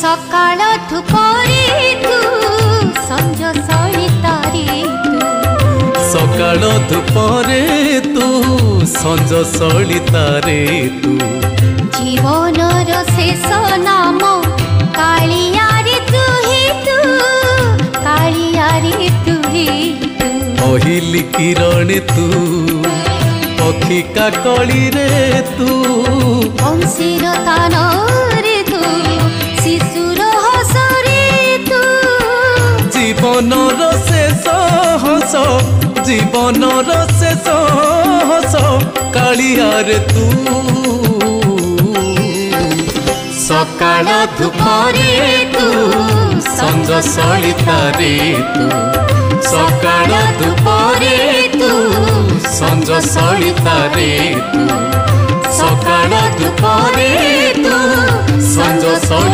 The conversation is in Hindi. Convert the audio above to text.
सकाळ धूपरे तू संज सलितारे तू सकाळ धूपरे तू संज सलितारे तू जीवनर शेष नाम कालियारे तू ही तू कालियारे तू ही तू पहिली किरण तू पक्षी काकली रे तू बंशीर तान रे तू शिशुर हस रे तू जीवनर शेष हस जीवनर शेष हस कालियारे तू सकाळ धूपरे तू संज सलितारे तू सकाळ धूपरे तू संज सलितारे तू सकाळ धूपरे तू संज सलितारे।